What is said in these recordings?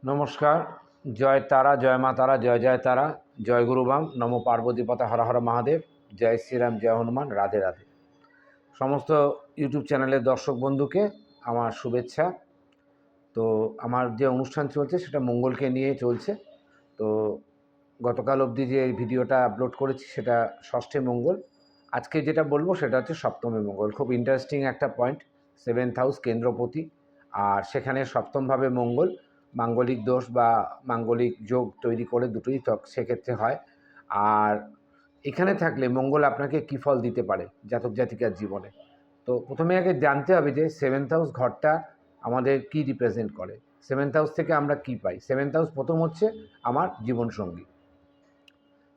নমস্কার। জয় তারা, জয় মা তারা, জয় জয় তারা, জয় গুরুবাম, নমো পার্বতীপতা, হর হর মহাদেব, জয় শ্রীরাম, জয় হনুমান, রাধে রাধে। সমস্ত ইউটিউব চ্যানেলের দর্শক বন্ধুকে আমার শুভেচ্ছা। তো আমার যে অনুষ্ঠান চলছে সেটা মঙ্গলকে নিয়ে চলছে। তো গতকাল অবধি যে ভিডিওটা আপলোড করেছি সেটা ষষ্ঠী মঙ্গল। আজকে যেটা বলবো সেটা হচ্ছে সপ্তমী মঙ্গল। খুব ইন্টারেস্টিং একটা পয়েন্ট। 7th হাউস কেন্দ্রপতি, আর সেখানে সপ্তমভাবে মঙ্গল মাঙ্গলিক দোষ বা মাঙ্গলিক যোগ তৈরি করে দুটোই সেক্ষেত্রে হয়। আর এখানে থাকলে মঙ্গল আপনাকে কী ফল দিতে পারে জাতক জাতিকার জীবনে। তো প্রথমে আগে জানতে হবে যে 7th হাউস ঘরটা আমাদের কি রিপ্রেজেন্ট করে, 7th হাউস থেকে আমরা কি পাই। 7th হাউস প্রথম হচ্ছে আমার জীবনসঙ্গী।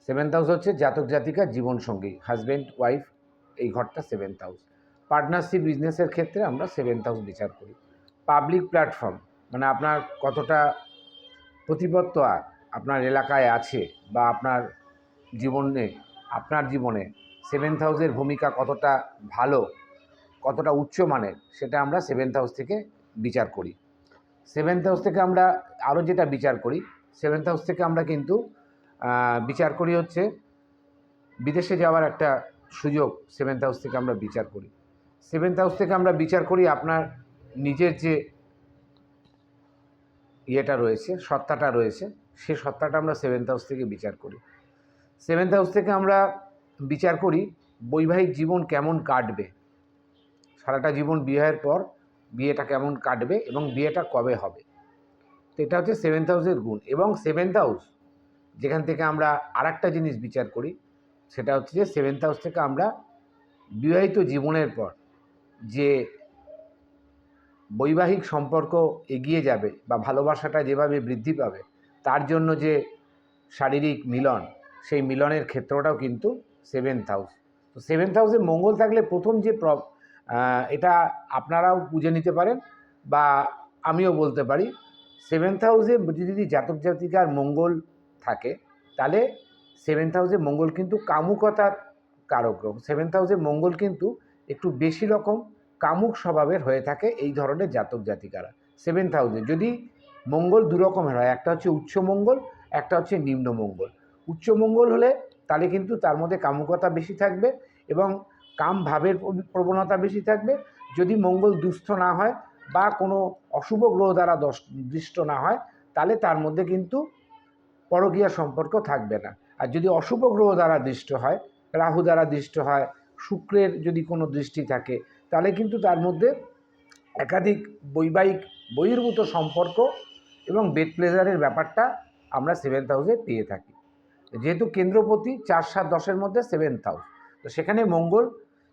7th হাউস হচ্ছে জাতক জাতিকার জীবনসঙ্গী, হাজব্যান্ড ওয়াইফ, এই ঘরটা 7th হাউস। পার্টনারশিপ বিজনেসের ক্ষেত্রে আমরা 7th হাউস বিচার করি। পাবলিক প্ল্যাটফর্ম মানে আপনার কতটা প্রতিপত্ত আপনার এলাকায় আছে বা আপনার জীবনে 7th হাউসের ভূমিকা কতটা ভালো, কতটা উচ্চমানের, সেটা আমরা 7th হাউস থেকে বিচার করি। 7th হাউস থেকে আমরা আরও যেটা বিচার করি, 7th হাউস থেকে আমরা কিন্তু বিচার করি হচ্ছে বিদেশে যাওয়ার একটা সুযোগ। 7th হাউস থেকে আমরা বিচার করি। 7th হাউস থেকে আমরা বিচার করি আপনার নিজের যে ইয়েটা রয়েছে, সত্তাটা রয়েছে, সে সত্তাটা আমরা 7th হাউস থেকে বিচার করি। 7th হাউস থেকে আমরা বিচার করি বৈবাহিক জীবন কেমন কাটবে, সারাটা জীবন বিয়ের পর বিয়েটা কেমন কাটবে এবং বিয়েটা কবে হবে। তো এটা হচ্ছে 7th হাউসের গুণ। এবং 7th হাউস যেখান থেকে আমরা আরেকটা জিনিস বিচার করি, সেটা হচ্ছে যে 7th হাউস থেকে আমরা বিবাহিত জীবনের পর যে বৈবাহিক সম্পর্ক এগিয়ে যাবে বা ভালোবাসাটা যেভাবে বৃদ্ধি পাবে, তার জন্য যে শারীরিক মিলন, সেই মিলনের ক্ষেত্রটাও কিন্তু 7th হাউস। তো 7th হাউসে মঙ্গল থাকলে প্রথম যে এটা আপনারাও বুঝে নিতে পারেন বা আমিও বলতে পারি, 7th হাউসে যদি জাতক জাতিকার মঙ্গল থাকে তাহলে 7th হাউসে মঙ্গল কিন্তু কামুকতার কারক গ্রহ। 7th হাউসে মঙ্গল কিন্তু একটু বেশি রকম কামুক স্বভাবের হয়ে থাকে এই ধরনের জাতক জাতিকারা। 7th হাউসে যদি মঙ্গল দু রকমের হয়, একটা হচ্ছে উচ্চ মঙ্গল, একটা হচ্ছে নিম্ন মঙ্গল। উচ্চ মঙ্গল হলে তাহলে কিন্তু তার মধ্যে কামুকতা বেশি থাকবে এবং কাম ভাবের প্রবণতা বেশি থাকবে। যদি মঙ্গল দুস্থ না হয় বা কোনো অশুভ গ্রহ দ্বারা দৃষ্ট না হয়, তাহলে তার মধ্যে কিন্তু পরকীয়া সম্পর্ক থাকবে না। আর যদি অশুভ গ্রহ দ্বারা দৃষ্ট হয়, রাহু দ্বারা দৃষ্ট হয়, শুক্রের যদি কোনো দৃষ্টি থাকে, তাহলে কিন্তু তার মধ্যে একাধিক বৈবাহিক বহির্ভূত সম্পর্ক এবং বেড প্লেজারের ব্যাপারটা আমরা 7th হাউসে পেয়ে থাকি। যেহেতু কেন্দ্রপতি 4, 7, 10-এর মধ্যে 7th হাউস, তো সেখানে মঙ্গল,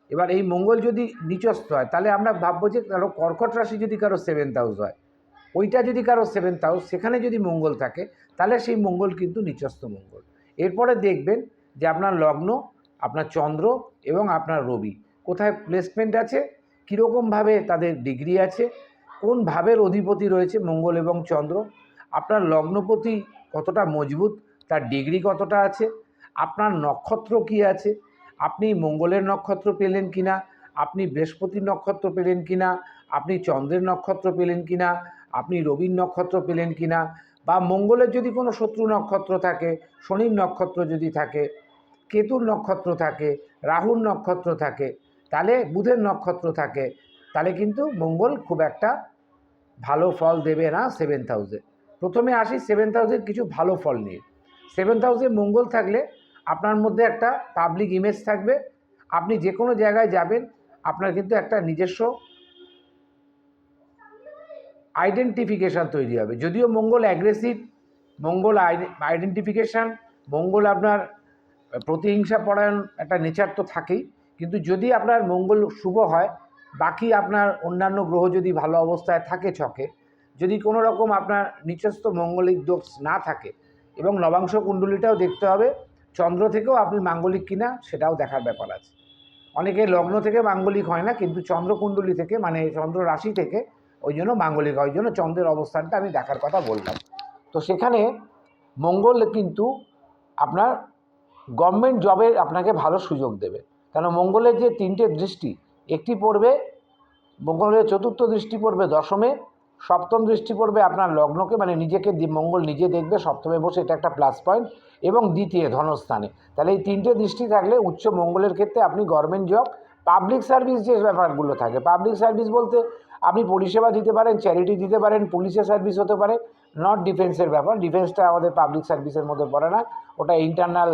এবার এই মঙ্গল যদি নিচস্থ হয় তাহলে আমরা ভাববো যে কারো কর্কট রাশি যদি কারো 7th হাউস হয়, ওইটা যদি কারো 7th হাউস, সেখানে যদি মঙ্গল থাকে তাহলে সেই মঙ্গল কিন্তু নিচস্থ মঙ্গল। এরপরে দেখবেন যে আপনার লগ্ন, আপনার চন্দ্র এবং আপনার রবি কোথায় প্লেসমেন্ট আছে, কীরকমভাবে তাদের ডিগ্রি আছে, কোন ভাবের অধিপতি রয়েছে মঙ্গল এবং চন্দ্র, আপনার লগ্নপতি কতটা মজবুত, তার ডিগ্রি কতটা আছে, আপনার নক্ষত্র কী আছে, আপনি মঙ্গলের নক্ষত্র পেলেন কিনা, আপনি বৃহস্পতির নক্ষত্র পেলেন কিনা, আপনি চন্দ্রের নক্ষত্র পেলেন কিনা, আপনি রবির নক্ষত্র পেলেন কিনা, বা মঙ্গলের যদি কোনো শত্রু নক্ষত্র থাকে, শনির নক্ষত্র যদি থাকে, কেতুর নক্ষত্র থাকে, রাহুর নক্ষত্র থাকে, তাহলে বুধের নক্ষত্র থাকে, তাহলে কিন্তু মঙ্গল খুব একটা ভালো ফল দেবে না 7th হাউসে। প্রথমে আসি 7th হাউসের কিছু ভালো ফল নিয়ে। 7th হাউসে মঙ্গল থাকলে আপনার মধ্যে একটা পাবলিক ইমেজ থাকবে। আপনি যে কোনো জায়গায় যাবেন, আপনার কিন্তু একটা নিজস্ব আইডেন্টিফিকেশান তৈরি হবে। যদিও মঙ্গল অ্যাগ্রেসিভ, মঙ্গল আইডেন্টিফিকেশান, মঙ্গল আপনার প্রতিহিংসা পরায়ণ একটা নেচার তো থাকেই, কিন্তু যদি আপনার মঙ্গল শুভ হয়, বাকি আপনার অন্যান্য গ্রহ যদি ভালো অবস্থায় থাকে ছকে, যদি কোনো রকম আপনার নিচস্থ মঙ্গলিক দোষ না থাকে, এবং নবাংশ কুণ্ডলিটাও দেখতে হবে, চন্দ্র থেকেও আপনি মাঙ্গলিক কিনা সেটাও দেখার ব্যাপার আছে। অনেকে লগ্ন থেকে মাঙ্গলিক হয় না, কিন্তু চন্দ্রকুণ্ডলী থেকে মানে চন্দ্র রাশি থেকে ওই জন্য মাঙ্গলিক হয়, ওই জন্য চন্দ্রের অবস্থানটা আমি দেখার কথা বললাম। তো সেখানে মঙ্গল কিন্তু আপনার গভর্নমেন্ট জবের আপনাকে ভালো সুযোগ দেবে। কেন মঙ্গলের যে 3টে দৃষ্টি, একটি পড়বে মঙ্গলের চতুর্থ দৃষ্টি পড়বে দশমে, সপ্তম দৃষ্টি পড়বে আপনার লগ্নকে, মানে নিজেকে মঙ্গল নিজে দেখবে সপ্তমে বসে, এটা একটা প্লাস পয়েন্ট। এবং দ্বিতীয় ধনস্থানে, তাহলে এই তিনটে দৃষ্টি থাকলে উচ্চ মঙ্গলের ক্ষেত্রে আপনি গভর্নমেন্ট জব, পাবলিক সার্ভিস যে ব্যাপারগুলো থাকে, পাবলিক সার্ভিস বলতে আপনি পরিষেবা দিতে পারেন, চ্যারিটি দিতে পারেন, পুলিশের সার্ভিস হতে পারে, নট ডিফেন্সের ব্যাপার, ডিফেন্সটা আমাদের পাবলিক সার্ভিসের মধ্যে পড়ে না, ওটা ইন্টারনাল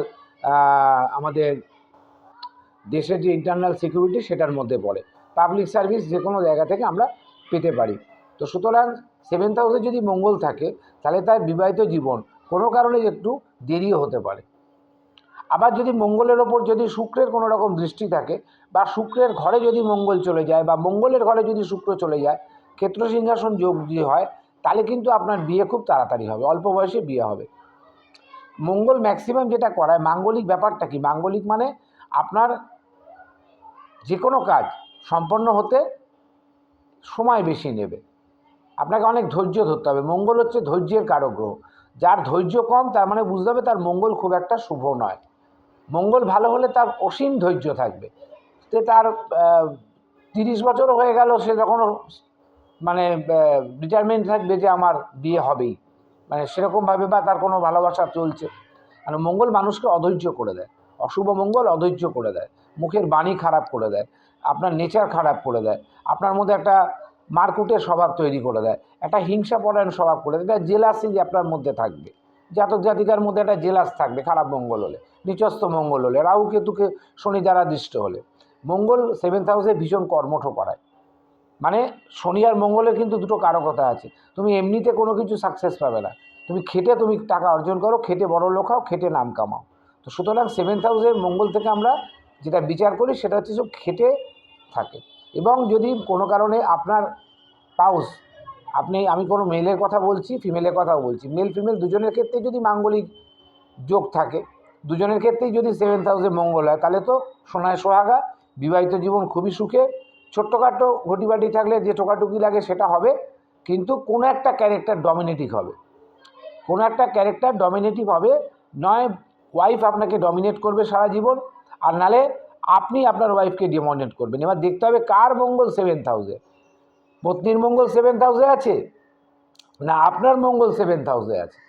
আমাদের দেশের যে ইন্টারনাল সিকিউরিটি সেটার মধ্যে পড়ে। পাবলিক সার্ভিস যে কোনো জায়গা থেকে আমরা পেতে পারি। তো সুতরাং 7th হাউসে যদি মঙ্গল থাকে তাহলে তার বিবাহিত জীবন কোনো কারণে একটু দেরিও হতে পারে। আবার যদি মঙ্গলের ওপর যদি শুক্রের কোনো রকম দৃষ্টি থাকে, বা শুক্রের ঘরে যদি মঙ্গল চলে যায়, বা মঙ্গলের ঘরে যদি শুক্র চলে যায়, ক্ষেত্র সিংহাসন যোগ যদি হয়, তাহলে কিন্তু আপনার বিয়ে খুব তাড়াতাড়ি হবে, অল্প বয়সে বিয়ে হবে। মঙ্গল ম্যাক্সিমাম যেটা করায়, মাঙ্গলিক ব্যাপারটা কি, মাঙ্গলিক মানে আপনার যে কোনো কাজ সম্পন্ন হতে সময় বেশি নেবে, আপনাকে অনেক ধৈর্য ধরতে হবে। মঙ্গল হচ্ছে ধৈর্যের কারক গ্রহ, যার ধৈর্য কম তার মানে বুঝতে হবে তার মঙ্গল খুব একটা শুভ নয়। মঙ্গল ভালো হলে তার অসীম ধৈর্য থাকবে, সে তার 30 বছরও হয়ে গেল, সে যখন মানে ডিটারমেন্ট থাকবে যে আমার বিয়ে হবেই, মানে সেরকমভাবে, বা তার কোনো ভালোবাসা চলছে। মানে মঙ্গল মানুষকে অধৈর্য করে দেয়, অশুভ মঙ্গল অধৈর্য করে দেয়, মুখের বাণী খারাপ করে দেয়, আপনার নেচার খারাপ করে দেয়, আপনার মধ্যে একটা মারকুটের স্বভাব তৈরি করে দেয়, একটা হিংসাপরায়ণ স্বভাব করে দেয়, একটা জেলাসি আপনার মধ্যে থাকবে, জাতক জাতিকার মধ্যে একটা জেলাস থাকবে খারাপ মঙ্গল হলে, নিচস্থ মঙ্গল হলে, রাহু কেতুকে শনি দ্বারা দৃষ্ট হলে। মঙ্গল 7th হাউসে ভীষণ কর্মঠ করায়, মানে শনি আর মঙ্গলের কিন্তু দুটো কারকতা আছে, তুমি এমনিতে কোনো কিছু সাকসেস পাবে না, তুমি খেটে তুমি টাকা অর্জন করো, খেটে বড় লোক হও, খেটে নাম কামাও। তো সুতরাং 7th হাউসের মঙ্গল থেকে আমরা যেটা বিচার করি সেটা হচ্ছে সব খেটে থাকে। এবং যদি কোনো কারণে আপনার পাউস, আমি কোনো মেলের কথা বলছি, ফিমেলের কথাও বলছি, মেল ফিমেল দুজনের ক্ষেত্রেই যদি মাঙ্গলিক যোগ থাকে, দুজনের ক্ষেত্রেই যদি 7th হাউসে মঙ্গল হয়, তাহলে তো সোনায় সোহাগা, বিবাহিত জীবন খুবই সুখে, ছোট্টখাটো ঘটিবাটি থাকলে যে টোকাটুকি লাগে সেটা হবে, কিন্তু কোনো একটা ক্যারেক্টার ডমিনেটিং হবে, কোনো একটা ক্যারেক্টার ডমিনেটিভ হবে, নয় ওয়াইফ আপনাকে ডমিনেট করবে সারা জীবন, আর নালে আপনি আপনার ওয়াইফকে ডমিনেট করবেন। এবার দেখতে হবে কার মঙ্গল 7th হাউসে, পত্নীর মঙ্গল 7th হাউসে আছে না আপনার মঙ্গল 7th হাউসে আছে,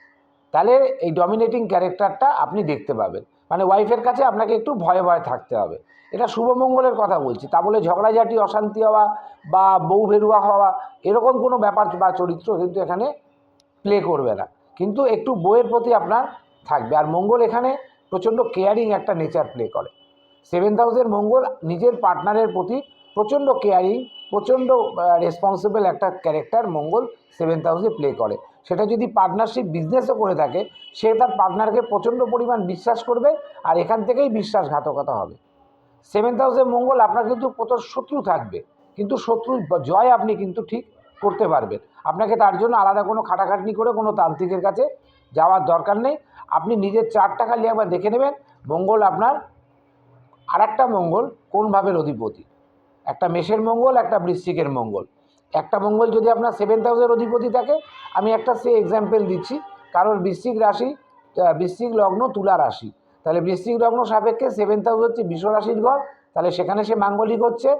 তাহলে এই ডমিনেটিং ক্যারেক্টারটা আপনি দেখতে পাবেন। মানে ওয়াইফের কাছে আপনাকে একটু ভয়ে ভয়ে থাকতে হবে, এটা শুভ মঙ্গলের কথা বলছি, তা বলে ঝগড়াঝাটি অশান্তি হওয়া বা বউ ভেরুয়া হওয়া এরকম কোনো ব্যাপার বা চরিত্র কিন্তু এখানে প্লে করবে না, কিন্তু একটু বউয়ের প্রতি আপনার থাকবে। আর মঙ্গল এখানে প্রচণ্ড কেয়ারিং একটা নেচার প্লে করে। 7th হাউসের মঙ্গল নিজের পার্টনারের প্রতি প্রচণ্ড কেয়ারিং, প্রচণ্ড রেসপন্সিবল একটা ক্যারেক্টার মঙ্গল 7th হাউসে প্লে করে। সেটা যদি পার্টনারশিপ বিজনেসও করে থাকে, সে তার পার্টনারকে প্রচণ্ড পরিমাণ বিশ্বাস করবে, আর এখান থেকেই বিশ্বাসঘাতকতা হবে। 7th হাউসে মঙ্গল আপনার কিন্তু প্রচুর শত্রু থাকবে, কিন্তু শত্রু জয় আপনি কিন্তু ঠিক করতে পারবেন। আপনাকে তার জন্য আলাদা কোনো খাটাখাটনি করে কোনো তান্ত্রিকের কাছে যাওয়ার দরকার নেই, আপনি নিজের চার্টটা খালি একবার দেখে নেবেন। মঙ্গল আপনার আর একটা মঙ্গল কোন ভাবের অধিপতি, একটা মেষের মঙ্গল, একটা বৃশ্চিকের মঙ্গল। একটা মঙ্গল যদি আপনার 7th হাউসের অধিপতি থাকে, আমি একটা সে এক্সাম্পল দিচ্ছি, কারণ বৃশ্চিক রাশি, বৃশ্চিক লগ্ন, তুলা রাশি, তাহলে বৃশ্চিক লগ্ন সাপেক্ষে 7th হাউস হচ্ছে বৃষ রাশির ঘর, তাহলে সেখানে সে মাঙ্গলিক হচ্ছে।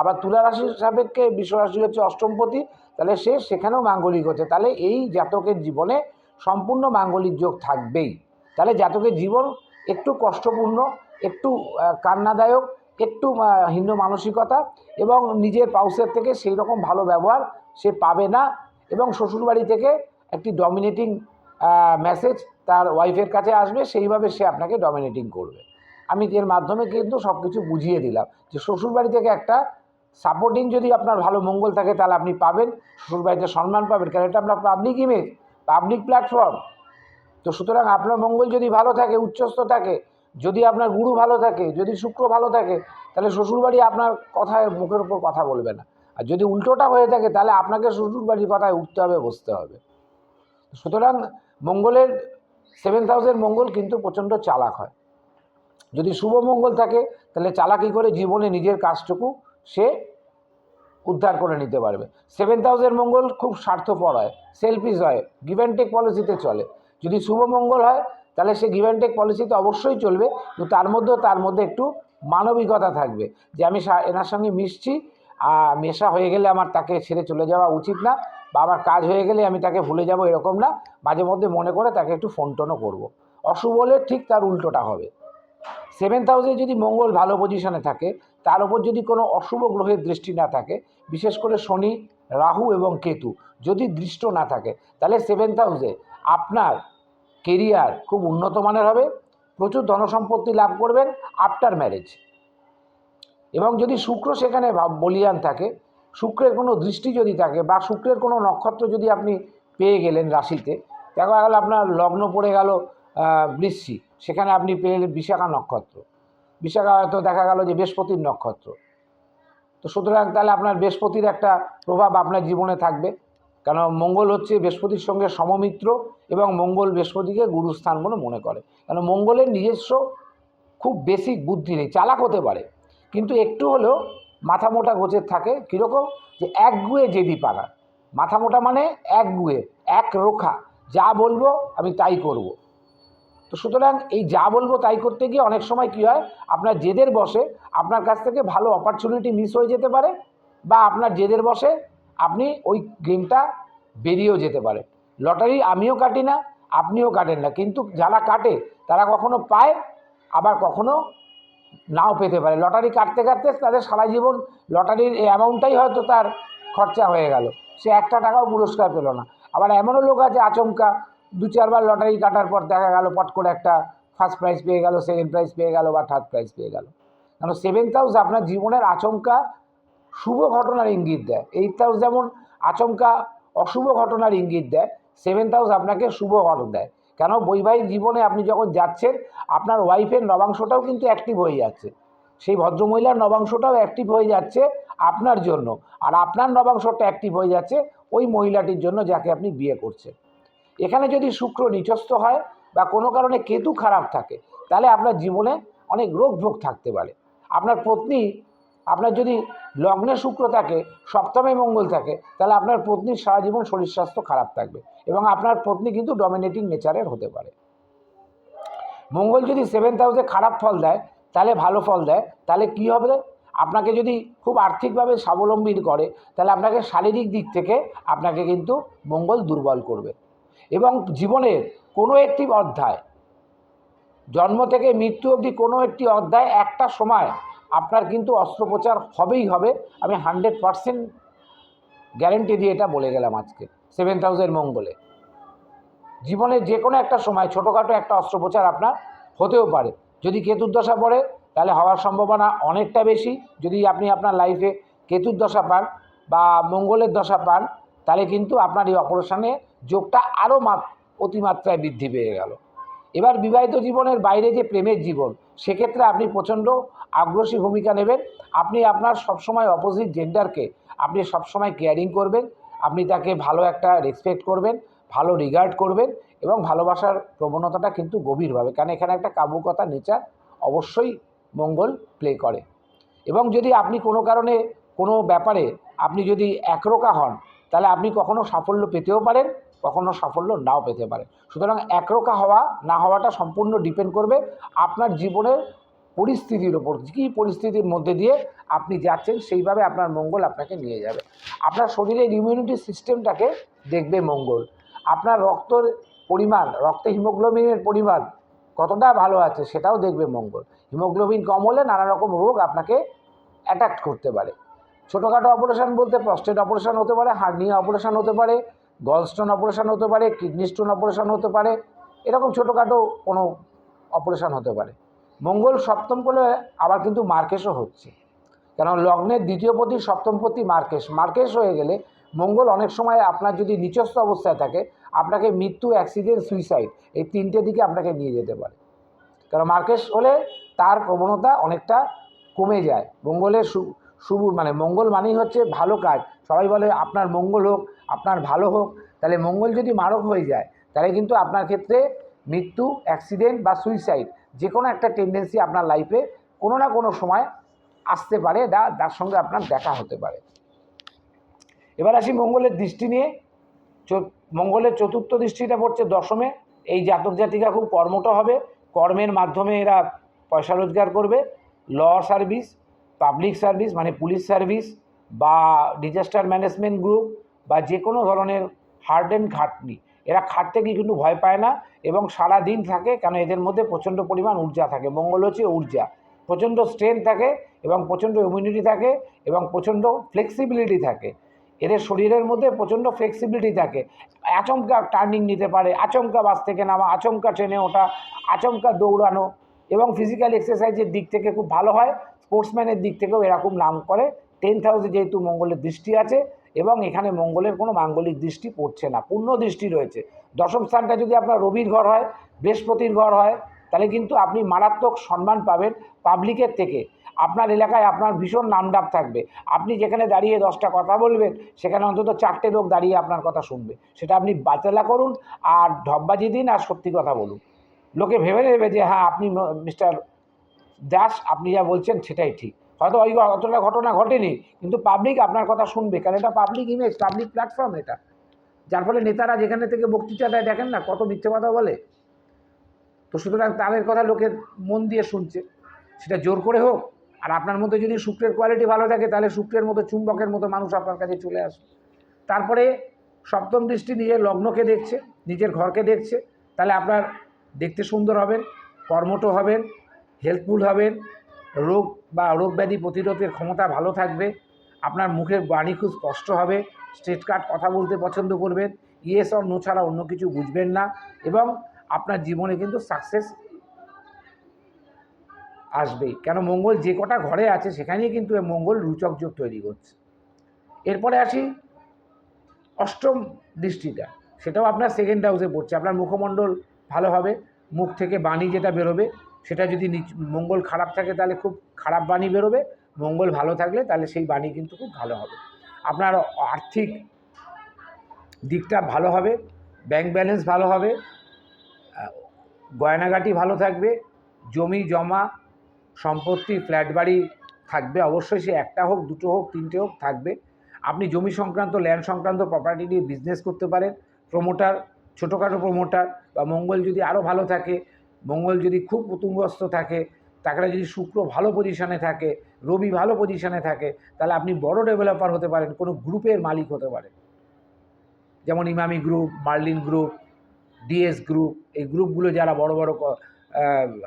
আবার তুলা রাশির সাপেক্ষে বৃষ রাশি হচ্ছে অষ্টমপতি, তাহলে সে সেখানেও মাঙ্গলিক হচ্ছে। তাহলে এই জাতকের জীবনে সম্পূর্ণ মাঙ্গলিক যোগ থাকবেই। তাহলে জাতকের জীবন একটু কষ্টপূর্ণ, একটু কান্নাদায়ক, একটু হীন মানসিকতা, এবং নিজের পাউসের থেকে সেই রকম ভালো ব্যবহার সে পাবে না, এবং শ্বশুরবাড়ি থেকে একটি ডমিনেটিং মেসেজ তার ওয়াইফের কাছে আসবে, সেইভাবে সে আপনাকে ডমিনেটিং করবে। আমি এর মাধ্যমে কিন্তু সব কিছু বুঝিয়ে দিলাম যে শ্বশুরবাড়ি থেকে একটা সাপোর্টিং যদি আপনার ভালো মঙ্গল থাকে তাহলে আপনি পাবেন, শ্বশুরবাড়িতে সম্মান পাবেন, কারণ এটা আপনার পাবলিক ইমেজ, পাবলিক প্ল্যাটফর্ম। তো সুতরাং আপনার মঙ্গল যদি ভালো থাকে, উচ্চস্থ থাকে, যদি আপনার গুরু ভালো থাকে, যদি শুক্র ভালো থাকে, তাহলে শ্বশুরবাড়ি আপনার কথায় মুখের উপর কথা বলবে না। আর যদি উল্টোটা হয়ে থাকে তাহলে আপনাকে শ্বশুরবাড়ির কথায় উঠতে হবে, বসতে হবে। সুতরাং মঙ্গলের 7th হাউসের মঙ্গল কিন্তু প্রচণ্ড চালাক হয়। যদি শুভ মঙ্গল থাকে তাহলে চালাকি করে জীবনে নিজের কাজটুকু সে উদ্ধার করে নিতে পারবে। 7th হাউসের মঙ্গল খুব স্বার্থপর হয়, সেলফিশ হয়, গিভ অ্যান্ড টেক পলিসিতে চলে। যদি শুভ মঙ্গল হয় তাহলে সে গিভ অ্যান্ড টেক পলিসিতে অবশ্যই চলবে, কিন্তু তার মধ্যে একটু মানবিকতা থাকবে, যে আমি এনার সঙ্গে মিশছি, মেশা হয়ে গেলে আমার তাকে ছেড়ে চলে যাওয়া উচিত না, বা আমার কাজ হয়ে গেলে আমি তাকে ভুলে যাব এরকম না, মাঝে মধ্যে মনে করে তাকে একটু ফোন টোনও করবো। অশুভ হলে ঠিক তার উল্টোটা হবে। 7th হাউসে যদি মঙ্গল ভালো পজিশনে থাকে, তার উপর যদি কোনো অশুভ গ্রহের দৃষ্টি না থাকে, বিশেষ করে শনি, রাহু এবং কেতু যদি দৃষ্ট না থাকে, তাহলে 7th হাউসে আপনার কেরিয়ার খুব উন্নত মানের হবে, প্রচুর ধনসম্পত্তি লাভ করবেন আফটার ম্যারেজ। এবং যদি শুক্র সেখানে বলিয়ান থাকে, শুক্রের কোনো দৃষ্টি যদি থাকে, বা শুক্রের কোনো নক্ষত্র যদি আপনি পেয়ে গেলেন রাশিতে, দেখা গেল আপনার লগ্ন পড়ে গেল বৃশ্চিক, সেখানে আপনি পেলেন বিশাখা নক্ষত্র, বিশাখা হয়তো দেখা গেল যে বৃহস্পতির নক্ষত্র, তো সুতরাং তাহলে আপনার বৃহস্পতির একটা প্রভাব আপনার জীবনে থাকবে, কারণ মঙ্গল হচ্ছে বৃহস্পতির সঙ্গে সমমিত্র, এবং মঙ্গল বৃহস্পতিকে গুরুস্থান বলে মনে করে। কারণ মঙ্গলের নিজস্ব খুব বেসিক বুদ্ধি নেই, চালাক হতে পারে কিন্তু একটু হলেও মাথা মোটা গোছের থাকে। কীরকম? যে একগুয়ে জেদি পানা। মাথা মোটা মানে একগুয়ে, এক রোখা, যা বলবো আমি তাই করব। তো সুতরাং এই যা বলবো তাই করতে গিয়ে অনেক সময় কী হয়, আপনার জেদের বসে আপনার কাছ থেকে ভালো অপরচুনিটি মিস হয়ে যেতে পারে, বা আপনার জেদের বসে আপনি ওই গেমটা বেরিয়েও যেতে পারে। লটারি আমিও কাটি না, আপনিও কাটেন না, কিন্তু যারা কাটে তারা কখনো পায়, আবার কখনো নাও পেতে পারে। লটারি কাটতে কাটতে তাদের সারা জীবন লটারির অ্যামাউন্টটাই হয়তো তার খরচা হয়ে গেল, সে একটা টাকাও পুরস্কার পেল না। আবার এমনও লোক আছে আচমকা 2-4বার লটারি কাটার পর দেখা গেল পট করে একটা ফার্স্ট প্রাইজ পেয়ে গেল, সেকেন্ড প্রাইজ পেয়ে গেল, বা থার্ড প্রাইজ পেয়ে গেল। কারণ 7th হাউস আপনার জীবনের আচমকা শুভ ঘটনার ইঙ্গিত দেয়। 8th হাউস যেমন আচমকা অশুভ ঘটনার ইঙ্গিত দেয়, 7th হাউস আপনাকে শুভ ঘটনা দেয়। কেন? বৈবাহিক জীবনে আপনি যখন যাচ্ছেন, আপনার ওয়াইফের নবাংশটাও কিন্তু অ্যাক্টিভ হয়ে যাচ্ছে, সেই ভদ্রমহিলার নবাংশটাও অ্যাক্টিভ হয়ে যাচ্ছে আপনার জন্য, আর আপনার নবাংশটা অ্যাক্টিভ হয়ে যাচ্ছে ওই মহিলাটির জন্য যাকে আপনি বিয়ে করছেন। এখানে যদি শুক্র নিচস্থ হয় বা কোনো কারণে কেতু খারাপ থাকে, তাহলে আপনার জীবনে অনেক রোগ ভোগ থাকতে পারে। আপনার পত্নী, আপনার যদি লগ্নে শুক্র থাকে, সপ্তমে মঙ্গল থাকে, তাহলে আপনার পত্নীর সারা জীবন শরীর স্বাস্থ্য খারাপ থাকবে, এবং আপনার পত্নী কিন্তু ডমিনেটিং নেচারের হতে পারে। মঙ্গল যদি 7th হাউসে খারাপ ফল দেয়, তাহলে ভালো ফল দেয়, তাহলে কী হবে? আপনাকে যদি খুব আর্থিকভাবে স্বাবলম্বী করে, তাহলে আপনাকে শারীরিক দিক থেকে আপনাকে কিন্তু মঙ্গল দুর্বল করবে। এবং জীবনের কোনো একটি অধ্যায়, জন্ম থেকে মৃত্যু অবধি কোনো একটি অধ্যায় একটা সময় আপনার কিন্তু অস্ত্রোপচার হবেই হবে। আমি 100% গ্যারেন্টি দিয়ে এটা বলে গেলাম আজকে। 7th হাউসের মঙ্গলে জীবনের যে কোনো একটা সময় ছোটোখাটো একটা অস্ত্রোপচার আপনার হতেও পারে। যদি কেতুর দশা পড়ে, তাহলে হওয়ার সম্ভাবনা অনেকটা বেশি। যদি আপনি আপনার লাইফে কেতুর দশা পান বা মঙ্গলের দশা পান, তাহলে কিন্তু আপনার এই অপারেশনে যোগটা আরও অতিমাত্রায় বৃদ্ধি পেয়ে গেল। এবার বিবাহিত জীবনের বাইরে যে প্রেমের জীবন, সেক্ষেত্রে আপনি প্রচণ্ড আগ্রাসী ভূমিকা নেবেন। আপনি আপনার সবসময় অপোজিট জেন্ডারকে আপনি সবসময় কেয়ারিং করবেন, আপনি তাকে ভালো একটা রেসপেক্ট করবেন, ভালো রিগার্ড করবেন, এবং ভালোবাসার প্রবণতাটা কিন্তু গভীরভাবে, কারণ এখানে একটা কামুকতা নেচার অবশ্যই মঙ্গল প্লে করে। এবং যদি আপনি কোনো কারণে কোনো ব্যাপারে আপনি যদি একরোখা হন, তাহলে আপনি কখনো সাফল্য পেতেও পারেন, কখনো সাফল্য নাও পেতে পারেন। সুতরাং একরোখা হওয়া না হওয়াটা সম্পূর্ণ ডিপেন্ড করবে আপনার জীবনের পরিস্থিতির ওপর। কী পরিস্থিতির মধ্যে দিয়ে আপনি যাচ্ছেন, সেইভাবে আপনার মঙ্গল আপনাকে নিয়ে যাবে। আপনার শরীরের ইমিউনিটি সিস্টেমটাকে দেখবে মঙ্গল। আপনার রক্তের পরিমাণ, রক্তে হিমোগ্লোবিনের পরিমাণ কতটা ভালো আছে সেটাও দেখবে মঙ্গল। হিমোগ্লোবিন কম হলে নানা রকম রোগ আপনাকে অ্যাটাক করতে পারে। ছোটোখাটো অপারেশান বলতে প্রস্টেট অপারেশান হতে পারে, হার্নিয়া অপারেশান হতে পারে, গলস্টোন অপারেশান হতে পারে, কিডনি স্টোন অপারেশান হতে পারে, এরকম ছোটোখাটো কোনো অপারেশান হতে পারে। মঙ্গল সপ্তম করলে আবার কিন্তু মার্কেশও হচ্ছে, কারণ লগ্নের দ্বিতীয়পতি সপ্তমপতি মার্কেশ হয়ে গেলে মঙ্গল অনেক সময় আপনার যদি নিচস্থ অবস্থায় থাকে, আপনাকে মৃত্যু, অ্যাক্সিডেন্ট, সুইসাইড এই তিনটে দিকে আপনাকে নিয়ে যেতে পারে। কারণ মার্কেশ হলে তার প্রবণতা অনেকটা কমে যায়। মঙ্গলের শুভ মানে মঙ্গল মানেই হচ্ছে ভালো কাজ। সবাই বলে আপনার মঙ্গল হোক, আপনার ভালো হোক। তাহলে মঙ্গল যদি মারক হয়ে যায়, তাহলে কিন্তু আপনার ক্ষেত্রে মৃত্যু, অ্যাক্সিডেন্ট বা সুইসাইড যে কোনো একটা টেন্ডেন্সি আপনার লাইফে কোনো না কোনো সময় আসতে পারে, যার সঙ্গে আপনার দেখা হতে পারে। এবার আসি মঙ্গলের দৃষ্টি নিয়ে। মঙ্গলের চতুর্থ দৃষ্টিটা পড়ছে দশমে। এই জাতক জাতিকা খুব কর্মঠ হবে, কর্মের মাধ্যমে এরা পয়সা রোজগার করবে। ল সার্ভিস, পাবলিক সার্ভিস মানে পুলিশ সার্ভিস, বা ডিজাস্টার ম্যানেজমেন্ট গ্রুপ বা যে কোনো ধরনের হার্ড অ্যান্ড খাটনি, এরা খাটতে গিয়ে কিন্তু ভয় পায় না এবং সারা দিন থাকে, কেন এদের মধ্যে প্রচণ্ড পরিমাণ ঊর্জা থাকে। মঙ্গল হচ্ছে ঊর্জা, প্রচণ্ড স্ট্রেংথ থাকে এবং প্রচণ্ড ইমিউনিটি থাকে এবং প্রচণ্ড ফ্লেক্সিবিলিটি থাকে। এদের শরীরের মধ্যে প্রচণ্ড ফ্লেক্সিবিলিটি থাকে, আচমকা টার্নিং নিতে পারে, আচমকা বাস থেকে নামা, আচমকা ট্রেনে ওঠা, আচমকা দৌড়ানো এবং ফিজিক্যাল এক্সারসাইজের দিক থেকে খুব ভালো হয়। স্পোর্টসম্যানের দিক থেকেও এরকম নাম করে। 10th হাউসে যেহেতু মঙ্গলের দৃষ্টি আছে এবং এখানে মঙ্গলের কোনো মাঙ্গলিক দৃষ্টি পড়ছে না, পূর্ণ দৃষ্টি রয়েছে। দশম স্থানটা যদি আপনার রবির ঘর হয়, বৃহস্পতির ঘর হয়, তাহলে কিন্তু আপনি মারাত্মক সম্মান পাবেন পাবলিকের থেকে। আপনার এলাকায় আপনার ভীষণ নামডাক থাকবে। আপনি যেখানে দাঁড়িয়ে 10টা কথা বলবেন, সেখানে অন্তত 4টে লোক দাঁড়িয়ে আপনার কথা শুনবে। সেটা আপনি বাচালা করুন আর ঢপবাজি দিন আর সত্যি কথা বলুন। লোকে ভেবে নেবে যে হ্যাঁ, আপনি মিস্টার দাস, আপনি যা বলছেন সেটাই ঠিক। হয়তো ওই অতটা ঘটনা ঘটেনি, কিন্তু পাবলিক আপনার কথা শুনবে, কারণ এটা পাবলিক ইমেজ, পাবলিক প্ল্যাটফর্ম এটা। যার ফলে নেতারা যেখানে থেকে বক্তৃতা দেয়, দেখেন না কত মিথ্যে কথা বলে। তো সুতরাং তাদের কথা লোকের মন দিয়ে শুনছে, সেটা জোর করে হোক। আর আপনার মধ্যে যদি শুক্রের কোয়ালিটি ভালো থাকে, তাহলে শুক্রের মতো চুম্বকের মতো মানুষ আপনার কাছে চলে আসে। তারপরে সপ্তম দৃষ্টি নিজের লগ্নকে দেখছে, নিজের ঘরকে দেখছে, তাহলে আপনার দেখতে সুন্দর হবেন, কর্মঠ হবেন, হেল্পফুল হবেন, রোগ বা রোগ ব্যাধি প্রতিরোধের ক্ষমতা ভালো থাকবে, আপনার মুখের বাণী খুব স্পষ্ট হবে, স্ট্রেট কাট কথা বলতে পছন্দ করবেন, ইয়েস অর নো ছাড়া অন্য কিছু বুঝবেন না, এবং আপনার জীবনে কিন্তু সাকসেস আসবেই। কেন মঙ্গল যে কটা ঘরে আছে সেখানেই কিন্তু মঙ্গল রুচক যোগ তৈরি করছে। এরপরে আসি অষ্টম দৃষ্টিটা, সেটাও আপনার 2nd হাউসে পড়ছে। আপনার মুখমণ্ডল ভালো হবে, মুখ থেকে বাণী যেটা বেরোবে সেটা যদি মঙ্গল খারাপ থাকে তাহলে খুব খারাপ বাণী বেরোবে, মঙ্গল ভালো থাকলে তাহলে সেই বাণী কিন্তু খুব ভালো হবে। আপনার আর্থিক দিকটা ভালো হবে, ব্যাংক ব্যালেন্স ভালো হবে, গয়নাগাটি ভালো থাকবে, জমি জমা সম্পত্তি ফ্ল্যাট বাড়ি থাকবে অবশ্যই, সে একটা হোক, দুটো হোক, তিনটে হোক, থাকবে। আপনি জমি সংক্রান্ত, ল্যান্ড সংক্রান্ত প্রপার্টি নিয়ে বিজনেস করতে পারেন, প্রমোটার, ছোটোখাটো প্রমোটার। বা মঙ্গল যদি আরও ভালো থাকে, মঙ্গল যদি খুব তুঙ্গস্থ থাকে, তাছাড়া যদি শুক্র ভালো পজিশানে থাকে, রবি ভালো পজিশানে থাকে, তাহলে আপনি বড় ডেভেলপার হতে পারেন, কোনো গ্রুপের মালিক হতে পারেন, যেমন Emami group, Merlin group, DS group, এই গ্রুপগুলো যারা বড় বড়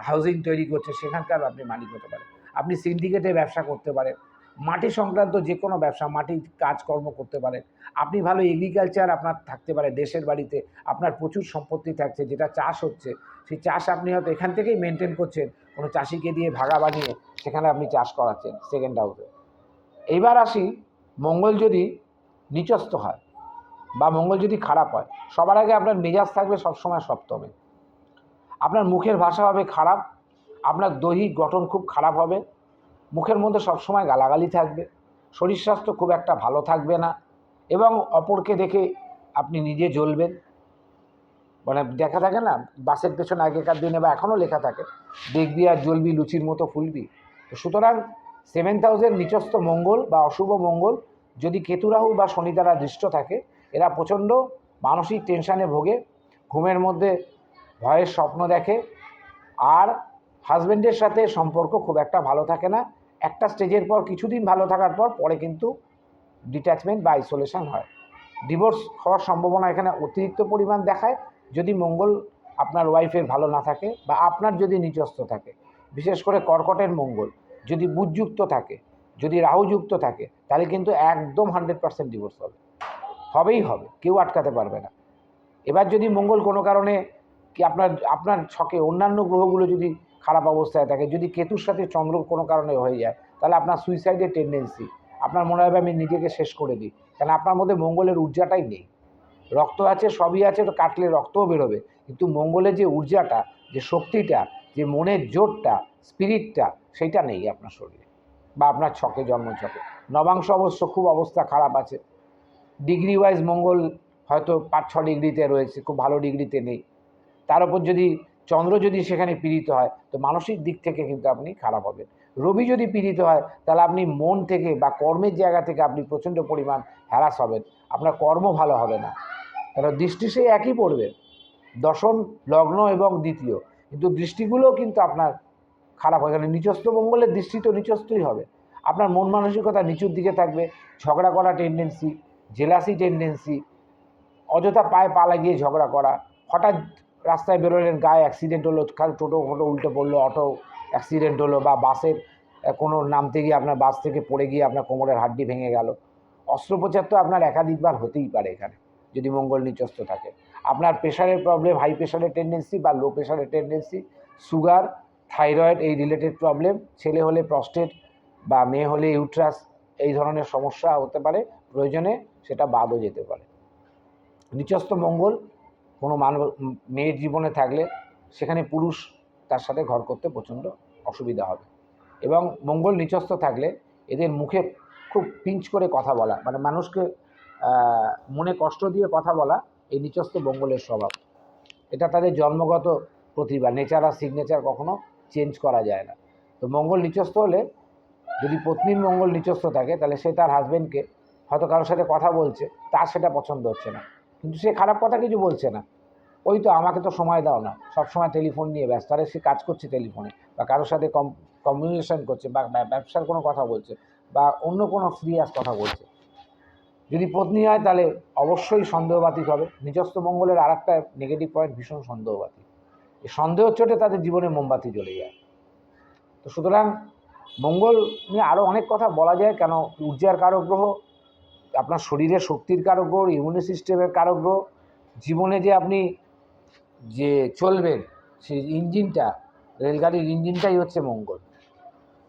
হাউজিং তৈরি করছে সেখানকার আপনি মালিক হতে পারেন। আপনি সিন্ডিকেটে ব্যবসা করতে পারেন, মাটি সংক্রান্ত যে কোনো ব্যবসা, মাটির কাজকর্ম করতে পারেন। আপনি ভালো এগ্রিকালচার আপনার থাকতে পারে, দেশের বাড়িতে আপনার প্রচুর সম্পত্তি থাকছে, যেটা চাষ হচ্ছে সেই চাষ আপনি হয়তো এখান থেকেই মেনটেন করছেন, কোনো চাষিকে দিয়ে ভাগা বানিয়ে সেখানে আপনি চাষ করাচ্ছেন 2nd হাউসে। এইবার আসি, মঙ্গল যদি নিচস্থ হয় বা মঙ্গল যদি খারাপ হয়, সবার আগে আপনার মেজাজ থাকবে সবসময় সপ্তমে। আপনার মুখের ভাষা হবে খারাপ, আপনার দৈহিক গঠন খুব খারাপ হবে, মুখের মধ্যে সবসময় গালাগালি থাকবে, শরীর স্বাস্থ্য খুব একটা ভালো থাকবে না, এবং অপরকে দেখে আপনি নিজে জ্বলবেন। মানে দেখা থাকে না বাসের পেছনে, আগেকার দিনে বা এখনও লেখা থাকে, দেখবি আর জ্বলবি লুচির মতো ফুলবি। তো সুতরাং 7th হাউসের নিচস্থ মঙ্গল বা অশুভ মঙ্গল যদি কেতু রাহু বা শনি দ্বারা দৃষ্ট থাকে, এরা প্রচণ্ড মানসিক টেনশানে ভোগে, ঘুমের মধ্যে ভয়ের স্বপ্ন দেখে, আর হাজব্যান্ডের সাথে সম্পর্ক খুব একটা ভালো থাকে না। একটা স্টেজের পর, কিছুদিন ভালো থাকার পর পরে কিন্তু ডিট্যাচমেন্ট বা আইসোলেশন হয়, ডিভোর্স হওয়ার সম্ভাবনা এখানে অতিরিক্ত পরিমাণ দেখায় যদি মঙ্গল আপনার ওয়াইফের ভালো না থাকে বা আপনার যদি নিচস্থ থাকে। বিশেষ করে কর্কটের মঙ্গল যদি বুধযুক্ত থাকে, যদি রাহুযুক্ত থাকে, তাহলে কিন্তু একদম 100% ডিভোর্স হবে, হবেই হবে, কেউ আটকাতে পারবে না। এবার যদি মঙ্গল কোনো কারণে কি আপনার ছকে অন্যান্য গ্রহগুলো যদি খারাপ অবস্থায় থাকে, যদি কেতুর সাথে চন্দ্র কোনো কারণে হয়ে যায়, তাহলে আপনার সুইসাইডের টেন্ডেন্সি, আপনার মনে হবে আমি নিজেকে শেষ করে দিই, কারণ আপনার মধ্যে মঙ্গলের ঊর্জাটাই নেই। রক্ত আছে, সবই আছে, তো কাটলে রক্তও বেরোবে, কিন্তু মঙ্গলের যে ঊর্জাটা, যে শক্তিটা, যে মনের জোরটা, স্পিরিটটা, সেইটা নেই আপনার শরীরে বা আপনার ছকে, জন্মছকে। নবাংশ অবশ্য খুব অবস্থা খারাপ আছে, ডিগ্রি ওয়াইজ মঙ্গল হয়তো 5-6 ডিগ্রিতে রয়েছে, খুব ভালো ডিগ্রিতে নেই। তার উপর যদি চন্দ্র যদি সেখানে পীড়িত হয়, তো মানসিক দিক থেকে কিন্তু আপনি খারাপ হবেন। রবি যদি পীড়িত হয়, তাহলে আপনি মন থেকে বা কর্মের জায়গা থেকে আপনি প্রচণ্ড পরিমাণ হ্যারাস হবেন, আপনার কর্ম ভালো হবে না। কারণ দৃষ্টি সেই একই পড়বে, দশম, লগ্ন এবং দ্বিতীয়, কিন্তু দৃষ্টিগুলোও কিন্তু আপনার খারাপ হয়। কারণ নিচস্থ মঙ্গলের দৃষ্টি তো নিচস্থই হবে। আপনার মন মানসিকতা নিচুর দিকে থাকবে, ঝগড়া করা টেন্ডেন্সি, জেলাসি টেন্ডেন্সি, অযথা পায়ে পা লাগিয়ে ঝগড়া করা, হঠাৎ রাস্তায় বেরোলেন গায়ে অ্যাক্সিডেন্ট হলো, টোটো ফোটো উল্টে পড়লো, অটো অ্যাক্সিডেন্ট হলো, বা বাসের কোনো নামতে গিয়ে আপনার বাস থেকে পড়ে গিয়ে আপনার কোমরের হাড্ডি ভেঙে গেল। অস্ত্রোপচার তো আপনার একাধিকবার হতেই পারে এখানে যদি মঙ্গল নিচস্থ থাকে। আপনার প্রেশারের প্রবলেম, হাই প্রেশারের টেন্ডেন্সি বা লো প্রেশারের টেন্ডেন্সি, সুগার, থাইরয়েড, এই রিলেটেড প্রবলেম, ছেলে হলে প্রস্টেট বা মেয়ে হলে ইউট্রাস, এই ধরনের সমস্যা হতে পারে, প্রয়োজনে সেটা বাদও যেতে পারে। নিচস্থ মঙ্গল কোনো মেয়ের জীবনে থাকলে সেখানে পুরুষ তার সাথে ঘর করতে প্রচণ্ড অসুবিধা হবে। এবং মঙ্গল নিচস্থ থাকলে এদের মুখে খুব পিঞ্চ করে কথা বলা, মানে মানুষকে মনে কষ্ট দিয়ে কথা বলা, এই নিচস্থ মঙ্গলের স্বভাব। এটা তাদের জন্মগত প্রতিভা, নেচার আর সিগনেচার কখনো চেঞ্জ করা যায় না। তো মঙ্গল নিচস্থ হলে, যদি পত্নীর মঙ্গল নিচস্থ থাকে, তাহলে সে তার হাজব্যান্ডকে হয়তো কারোর সাথে কথা বলছে, তার সেটা পছন্দ হচ্ছে না, কিন্তু সে খারাপ কথা কিছু বলছে না, ওই তো আমাকে তো সময় দাও না, সবসময় টেলিফোন নিয়ে ব্যস্ত, আরে সে কাজ করছে টেলিফোনে, বা কারোর সাথে কমিউনিকেশন করছে, বা ব্যবসার কোনো কথা বলছে, বা অন্য কোনো সিরিয়াস কথা বলছে। যদি পত্নী হয় তাহলে অবশ্যই সন্দেহবাতিক হবে। নিজস্ব মঙ্গলের আর একটা নেগেটিভ পয়েন্ট ভীষণ সন্দেহবাতিক। এই সন্দেহের চোটে তাদের জীবনে মোমবাতি জ্বলে যায়। তো সুতরাং মঙ্গল নিয়ে আরও অনেক কথা বলা যায়, কেন ঊর্জার কারক গ্রহ, আপনার শরীরের শক্তির কারক গ্রহ, ইমিউনি সিস্টেমের কারক গ্রহ, জীবনে যে আপনি যে চলবেন সেই ইঞ্জিনটা, রেলগাড়ির ইঞ্জিনটাই হচ্ছে মঙ্গল।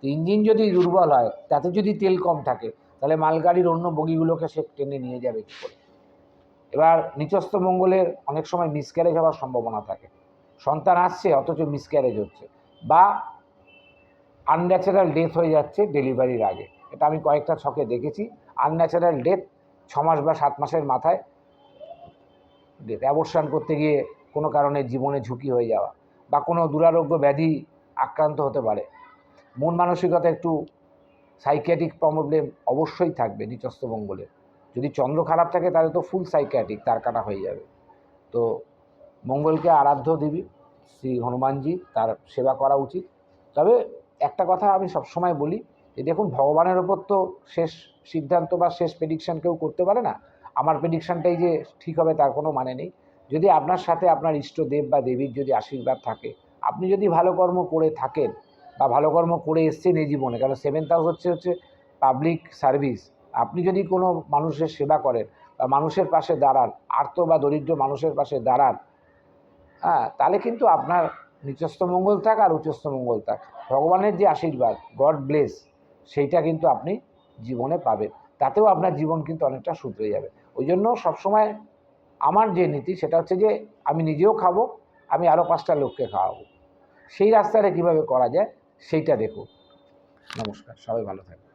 ইঞ্জিন যদি দুর্বল হয়, তাতে যদি তেল কম থাকে, তাহলে মালগাড়ির অন্য বগিগুলোকে সে টেনে নিয়ে যাবে কী করে। এবার নিচস্থ মঙ্গলের অনেক সময় মিসক্যারেজ হওয়ার সম্ভাবনা থাকে, সন্তান আসছে অথচ মিসক্যারেজ হচ্ছে, বা আনন্যাচারাল ডেথ হয়ে যাচ্ছে ডেলিভারির আগে। এটা আমি কয়েকটা ছকে দেখেছি। আনন্যাচারাল ডেথ 6 মাস বা 7 মাসের মাথায় ডেথ, অ্যাবর্শন করতে গিয়ে কোনো কারণে জীবনে ঝুঁকি হয়ে যাওয়া, বা কোনো দুরারোগ্য ব্যাধি আক্রান্ত হতে পারে। মন মানসিকতা একটু সাইকিয়াট্রিক প্রবলেম অবশ্যই থাকবে নিচস্থ মঙ্গলে। যদি চন্দ্র খারাপ থাকে তাহলে তো ফুল সাইকিয়াট্রিক, তার কাটা হয়ে যাবে। তো মঙ্গলকে আরাধ্য দেবী শ্রী হনুমানজি, তার সেবা করা উচিত। তবে একটা কথা আমি সবসময় বলি যে দেখুন, ভগবানের ওপর তো শেষ সিদ্ধান্ত বা শেষ প্রেডিকশান কেউ করতে পারে না। আমার প্রেডিকশানটাই যে ঠিক হবে তার কোনো মানে নেই। যদি আপনার সাথে আপনার ইষ্টদেব বা দেবীর যদি আশীর্বাদ থাকে, আপনি যদি ভালো কর্ম করে থাকেন বা ভালো কর্ম করে এসছেন এই জীবনে, কারণ 7th হাউস হচ্ছে পাবলিক সার্ভিস। আপনি যদি কোনো মানুষের সেবা করেন বা মানুষের পাশে দাঁড়ান, আর্ত বা দরিদ্র মানুষের পাশে দাঁড়ান, তাহলে কিন্তু আপনার নিচস্থ মঙ্গল থাক আর উচ্চস্থ মঙ্গল থাক, ভগবানের যে আশীর্বাদ, গড ব্লেস, সেইটা কিন্তু আপনি জীবনে পাবেন। তাতেও আপনার জীবন কিন্তু অনেকটা শুধরে যাবে। ওই জন্য সবসময় আমার যে নীতি সেটা হচ্ছে যে আমি নিজেও খাবো, আমি আরও 5টা লোককে খাওয়াবো। সেই রাস্তাটা কীভাবে করা যায় সেইটা দেখুন। নমস্কার, সবাই ভালো থাকবেন।